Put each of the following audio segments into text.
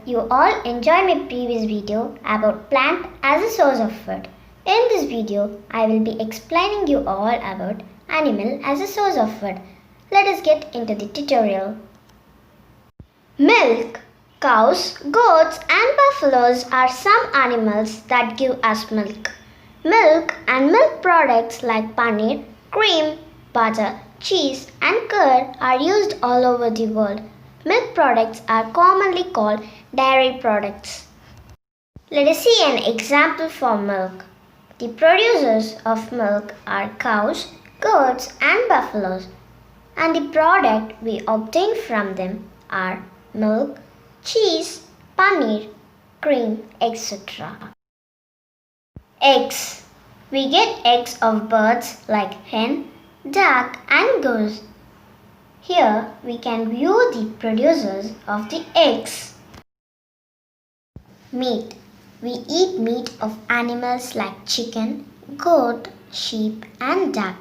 you all enjoyed my previous video about plant as a source of food. In this video, I will be explaining you all about animal as a source of food. Let us get into the tutorial. Milk. Cows, goats and buffaloes are some animals that give us milk. Milk and milk products like paneer, cream, butter, cheese and curd are used all over the world. Milk products are commonly called dairy products. Let us see an example for milk. The producers of milk are cows, goats and buffaloes, and the product we obtain from them are milk, cheese, paneer, cream, etc. Eggs. We get eggs of birds like hen, duck and goose. Here we can view the producers of the eggs. Meat. We eat meat of animals like chicken, goat, sheep and duck.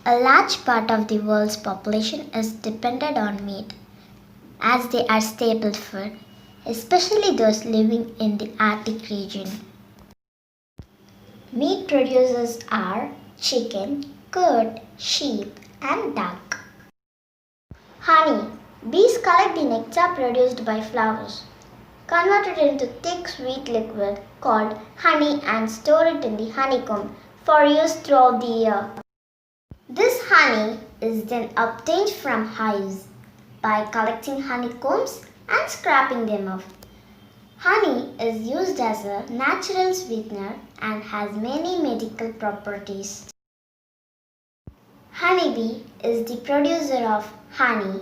A large part of the world's population is dependent on meat, as they are staple food, especially those living in the Arctic region. Meat producers are chicken, goat, sheep and duck. Honey. Bees collect the nectar produced by flowers, convert it into thick sweet liquid called honey and store it in the honeycomb for use throughout the year. This honey is then obtained from hives by collecting honeycombs and scraping them off. Honey is used as a natural sweetener and has many medical properties. Honeybee is the producer of honey.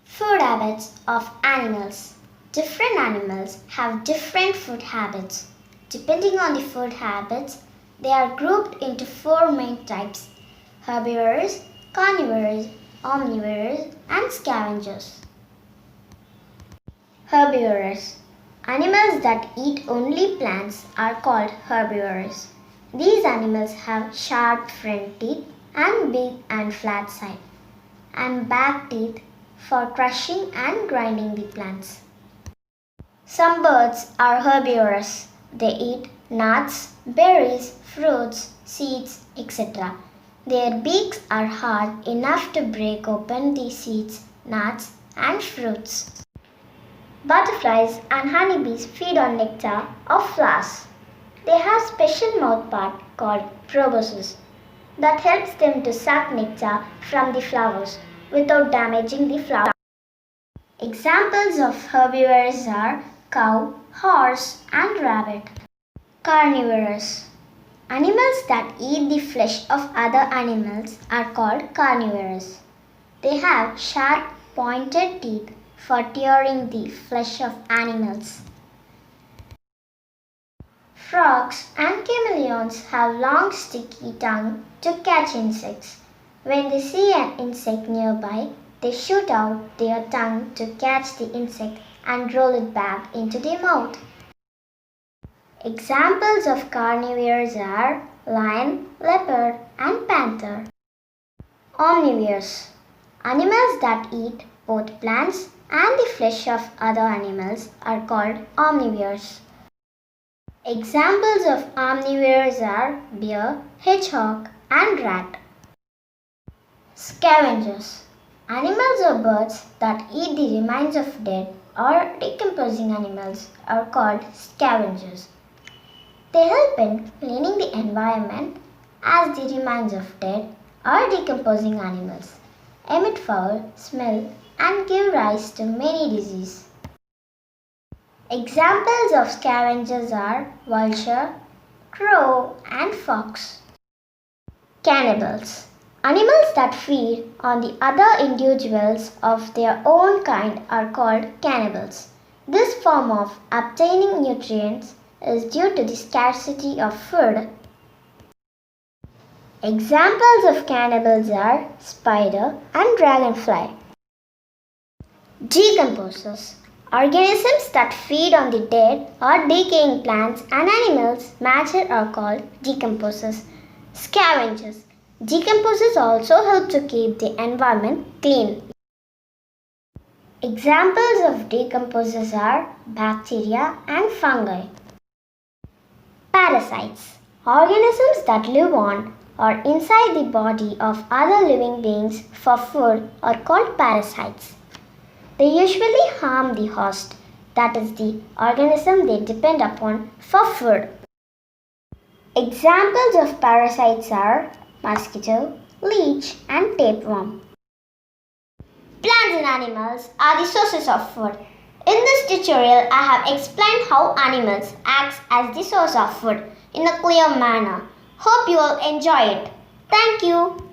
Food habits of animals. Different animals have different food habits. Depending on the food habits, they are grouped into four main types: herbivores, carnivores, omnivores, and scavengers. Herbivores. Animals that eat only plants are called herbivores. These animals have sharp front teeth and big and flat side, and back teeth for crushing and grinding the plants. Some birds are herbivorous. They eat nuts, berries, fruits, seeds, etc. Their beaks are hard enough to break open the seeds, nuts, and fruits. Butterflies and honeybees feed on nectar of flowers. They have special mouthpart called proboscis that helps them to suck nectar from the flowers without damaging the flower. Examples of herbivores are cow, horse and rabbit. Carnivorous. Animals that eat the flesh of other animals are called carnivorous. They have sharp pointed teeth for tearing the flesh of animals. Frogs and chameleons have long sticky tongue to catch insects. When they see an insect nearby, they shoot out their tongue to catch the insect and roll it back into their mouth. Examples of carnivores are lion, leopard and panther. Omnivores. Animals that eat both plants and the flesh of other animals are called omnivores. Examples of omnivores are bear, hedgehog and rat. Scavengers. Animals or birds that eat the remains of dead or decomposing animals are called scavengers. They help in cleaning the environment as the remains of dead or decomposing animals emit foul smell and give rise to many diseases. Examples of scavengers are vulture, crow and fox. Cannibals. Animals that feed on the other individuals of their own kind are called cannibals. This form of obtaining nutrients is due to the scarcity of food. Examples of cannibals are spider and dragonfly. Decomposers. Organisms that feed on the dead or decaying plants and animals matter are called decomposers. Scavengers. Decomposers also help to keep the environment clean. Examples of decomposers are bacteria and fungi. Parasites. Organisms that live on or inside the body of other living beings for food are called parasites. They usually harm the host, that is the organism they depend upon for food. Examples of parasites are mosquito, leech, and tapeworm. Plants and animals are the sources of food. In this tutorial, I have explained how animals act as the source of food in a clear manner. Hope you will enjoy it. Thank you.